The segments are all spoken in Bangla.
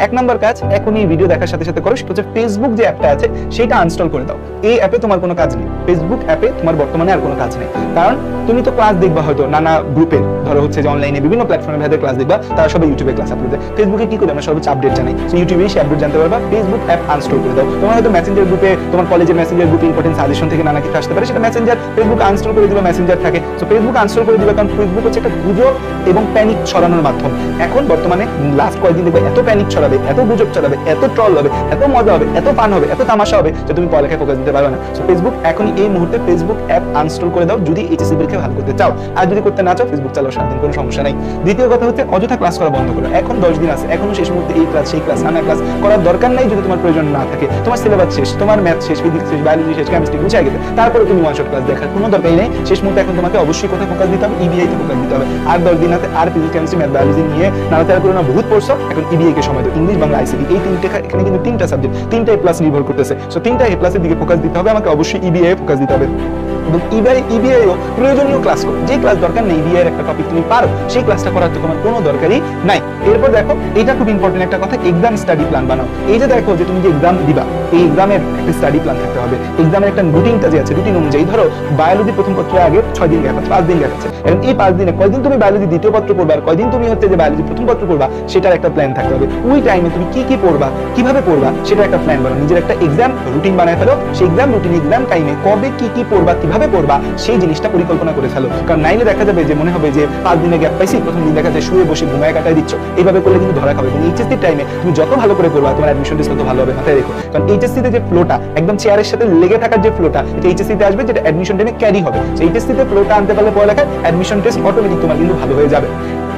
এক নাম্বার কাজ এখনই ভিডিও দেখার সাথে সাথে করো, সেটা হচ্ছে ফেসবুক যে অ্যাপটা আছে সেটা আনস্টল করে দাও। এই অ্যাপে তোমার কোনো কাজ নেই, ফেসবুক অ্যাপে তোমার বর্তমানে আর কোনো কাজ নেই। কারণ তুমি তো ক্লাস দেখবা হয়তো নানা গ্রুপে, ধরো হচ্ছে যে অনলাইনে বিভিন্ন প্ল্যাটফর্মে ভাইদের ক্লাস দেখবা, তারা সবাই ইউটিউবে ক্লাস আপলোড দেয়। ফেসবুকে কি করে আমরা সর্বোচ্চ আপডেট জানাই, সো ইউটিউবে সেই আপডেট জানতে পারবা। ফেসবুক অ্যাপ আনস্টল করে দাও। তোমার হয়তো মেসেঞ্জার গ্রুপে, তোমার কলেজের মেসেঞ্জার গ্রুপে ইম্পর্টেন্ট সাজেশন থেকে নানা কিছু আসতে পারে, সেটা মেসেঞ্জার ফেসবুক আনস্টল করে দিবা, মেসেঞ্জার থাকে। সো ফেসবুক আনস্টল করে দিবা, কারণ ফেসবুক হচ্ছে একটা গুজব এবং প্যানিক ছড়ানোর মাধ্যম। এখন বর্তমানে লাস্ট কয়েকদিন দেখবে এত প্যানিক ছড়াবে, এত গুজব ছড়াবে, এত ট্রল হবে, এত মজা হবে, এত ফান হবে, এত তামাশা হবে যে তুমি পড়ালেখায় ফোকাস দিতে পারবে না। সো ফেসবুক এখনই এই মুহূর্তে ফেসবুক অ্যাপ আনস্টল করে দাও যদি এইচএসসি পরীক্ষায় ভালো করতে চাও। আর যদি করতে না চাও ফেসবুক চালাও সারাদিন, কোনো সমস্যা নাই। দ্বিতীয় কথা হচ্ছে অযথা ক্লাস করা বন্ধ করো। এখন 10 দিন আছে, এখনো শেষ মুহূর্তে এই ক্লাস সেই ক্লাস নানা ক্লাস করার দরকার নাই যদি তোমার প্রয়োজন না থাকে। তোমার সিলেবাস শেষ, তোমার ম্যাথ শেষ, ফিজিক্স শেষ, বায়োলজি শেষ, কেমিস্ট্রি গুছিয়ে গেছে, তারপরে তুমি ওয়ান শট ক্লাস দেখার কোনো দরকারই নেই। শেষ মুহূর্তে এখন তোমাকে অবশ্যই কোথায় ফোকাস দিতে হবে, ইবিআই তে ফোকাস দিতে হবে। আর 10 দিন আছে, আর ফিজিক্স কেমিস্ট্রি ম্যাথ বায়োলজি নিয়ে নাড়াচাড়া করে না বহুত পড়ছো, এখন ইবিআই কে সময় দাও। ইংলিশ বাংলা আইসিটি এই তিনটে, এখানে কিন্তু তিনটা সাবজেক্ট, তিনটা এ প্লাস নির্ভর করতেছে। সো তিনটা এ প্লাসের দিকে ফোকাস দিতে হবে, আমাকে অবশ্যই ইবিআই ফোকাস দিতে হবে। এবং ইবিআইও প্রয়োজনীয় ক্লাস করো, যে ক্লাস দরকার নেই ইবিআই এর একটা টপিক তুমি পারো, সেই ক্লাসটা করার তো তোমার কোনো দরকারই নাই। এরপর দেখো, এটা খুব ইম্পর্টেন্ট একটা কথা, এক্সাম স্টাডি প্ল্যান বানাও। এই যে দেখো যে তুমি যে এক্সাম দিবা, এই এক্সামের একটা স্টাডি প্ল্যান থাকতে হবে। এক্সামের একটা রুটিনটা যে আছে, রুটিন অনুযায়ী ধরো বায়োলজি প্রথম পত্রের আগে 6 দিন গ্যাপ আছে, 5 দিন গ্যাপ আছে। এবং এই 5 দিনে কয়দিন তুমি বায়োলজি দ্বিতীয় পত্র পড়বা আর কয়দিন তুমি হচ্ছে যে বায়োলজি প্রথম পত্র পড়বা, সেটার একটা প্ল্যান থাকতে হবে। ওই টাইমে তুমি কি কি পড়বা, কিভাবে পড়বা, সেটা একটা প্ল্যান বানাও। নিজের একটা এক্সাম রুটিন বানায় ফেলো। সেই এক্সাম রুটিন, এক্সাম টাইমে কবে কি কি পড়বা, কিভাবে পড়বা, সেই জিনিসটা পরিকল্পনা করে ফেলো। কারণ নাইলে দেখা যাবে যে মনে হবে যে 5 দিনে গ্যাপ পাইছি, প্রথম দিন দেখা যায় শুয়ে বসে ঘুমায় কাটায় দিচ্ছ। এইভাবে করলে কিন্তু ধরা খাবে। এবং এইচএসসি টাইমে তুমি যত ভালো করে পড়বা, তোমার অ্যাডমিশন টেস্ট তত ভালো হবে, মাথায় রেখো। কারণ এইচএসসি তে যে ফ্লোটা, একদম চেয়ারের সাথে লেগে থাকার যে ফ্লোটা, এটা এইচএসসি তে আসবে, যেটা অ্যাডমিশন টাইমে ক্যারি হবে। সেই এইচএসসি তে ফ্লোটা আনতে পারলে পড়ালেখায় অ্যাডমিশন টেস্ট অটোমেটিক তোমার কিন্তু ভালো হয়ে যাবে।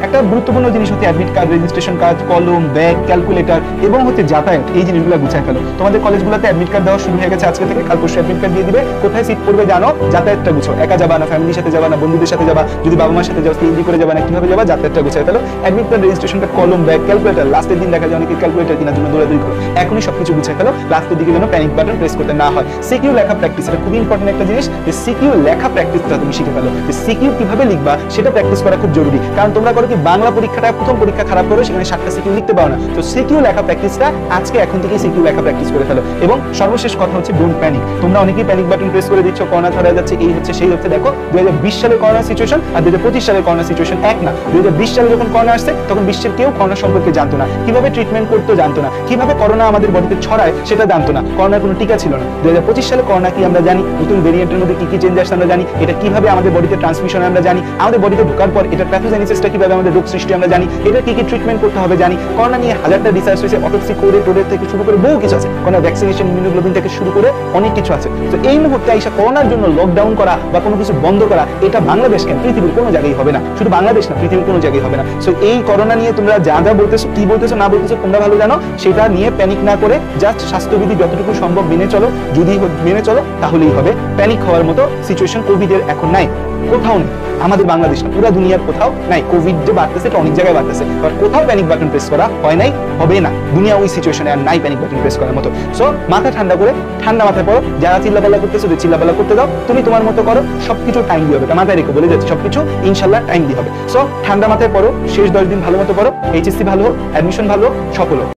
একটা গুরুত্বপূর্ণ জিনিস হচ্ছে অ্যাডমিট কার্ড, রেজিস্ট্রেশন কার্ড, কলম, ব্যাগ, ক্যালকুলেটর এবং হচ্ছে যাতায়াত, এই জিনিসগুলো গুছায় ফেলো। তোমাদের কলেজগুলোতে অ্যাডমিট কার্ড দেওয়া শুরু হয়ে গেছে আজকে থেকে, কাল পরশু অ্যাডমিট কার্ড দিয়ে দিবে। কোথায় সিট পড়বে জানো, যাতায়াতটা গুছো। একা যাবা না, ফ্যামিলির সাথে যাবা না, বন্ধুদের সাথে যাবা, যদি বাবা মার সাথে যাও সিএনজি করে যাবা না, কিভাবে যাবা, যাতায়াতটা গুছায় ফেলো। অ্যাডমিট কার্ড, রেজিস্ট্রেশন কার্ড, কলম, ব্যাগ, ক্যালকুলেটর, লাস্টের দিন দেখা যায় অনেকে ক্যালকুলেটর কেনার জন্য দৌড়াদৌড়ি করো। এখনই সবকিছু গুছায় ফেলো, লাস্টের দিকে যেন প্যানিক বাটন প্রেস করতে না হয়। সিকিউ লেখা প্র্যাকটিস, এটা খুব ইম্পর্টেন্ট একটা জিনিস, যে সিকিউ লেখা প্র্যাকটিসটা তুমি শিখে ফেলো। যে সিকিউ কিভাবে লিখবা সেটা প্র্যাকটিস করা খুব জরুরি। কারণ তোমরা করো কি, বাংলা পরীক্ষাটা প্রথম পরীক্ষা খারাপ করো, সেখানে 7টা সিকিউ লিখতে পারো না। তো সিকিউ লেখা প্র্যাকটিসটা আজকে এখন থেকে সিকিউ লেখা প্র্যাকটিস করে ফেলো। এবং সর্বশেষ কথা হচ্ছে ডোন্ট প্যানিক। তোমরা অনেকেই প্যানিক বাটন প্রেস করে দিচ্ছ, করোনা ধরা যাচ্ছে, এই হচ্ছে সেই হচ্ছে। দেখো 2020 সালের করোনা সিচুয়েশন আর 2025 সালের করোনা সিচুয়েশন এক না। 2020 সালে যখন করোনা আসছে তখন বিশ্বের কেউ করোনা সম্পর্কে জানতো না, কিভাবে ট্রিটমেন্ট করতে জানতো না, কিভাবে করোনা আমাদের বডিতে ছড়ায় সেটা জানতো না, করোনার কোনো টিকা ছিল না। 2025 সালে করোনা কি আমরা জানি, নতুন ভেরিয়েন্টের মধ্যে কি কি চেঞ্জ আসছে আমরা জানি, এটা কিভাবে আমাদের বডিতে ট্রান্সমিশন আমরা জানি, আমাদের বডিতে ঢোকার পর এটা প্যাথোজেনেসিসটা কিভাবে আমাদের রোগ সৃষ্টি আমরা জানি, এটা কি কি ট্রিটমেন্ট করতে হবে জানি। করোনা নিয়ে হাজারটা রিসার্চ হয়েছে, অটোপসি কোডের টোডের থেকে শুরু করে বহু কিছু আছে, করোনা ভ্যাকসিনেশন, ইমিউনোগ্লোবিন থেকে শুরু করে অনেক কিছু আছে। তো এই মুহূর্তে আইসা করোনার জন্য লকডাউন করা বা কোনো কিছু বন্ধ করা, এটা বাংলাদেশ কেন, পৃথিবীর কোনো জায়গায় হবে না। শুধু বাংলাদেশ না, পৃথিবীর কোনো জায়গায় হবে না। সো এই করোনা নিয়ে তোমরা যা যা বলতেছো, কি বলতেছো না বলতেছো তোমরা ভালো জানো, সেটা নিয়ে প্যানিক না করে জাস্ট স্বাস্থ্যবিধি যতটুকু সম্ভব মেনে চলো। যদি মেনে চলো তাহলেই হবে। প্যানিক হওয়ার মতো সিচুয়েশন কোভিডের এখন নাই, কোথাও নেই। আমাদের বাংলাদেশ না, পুরো দুনিয়ার কোথাও নাই। কোভিড যে বাড়তেছে এটা অনেক জায়গায় বাড়তেছে, বাট কোথাও প্যানিক বাটন প্রেস করা হয় নাই, হবে না। দুনিয়া ওই সিচুয়েশনে আর নাই প্যানিক বাটন প্রেস করার মতো। সো মাথা ঠান্ডা করে, ঠান্ডা মাথায় পড়ো। যারা চিল্লাপাল্লা করতেছো, চিল্লাপাল্লা করতে দাও, তুমি তোমার মতো করো, সবকিছু টাইম দিয়ে হবে। মাথায় রেখো, বলে যাচ্ছি সবকিছু ইনশাল্লাহ টাইম দিয়ে হবে। সো ঠান্ডা মাথায় পড়ো, শেষ 10 দিন ভালো মতো পড়ো, এইচএসসি ভালো হোক, অ্যাডমিশন ভালো হোক, সফল হোক।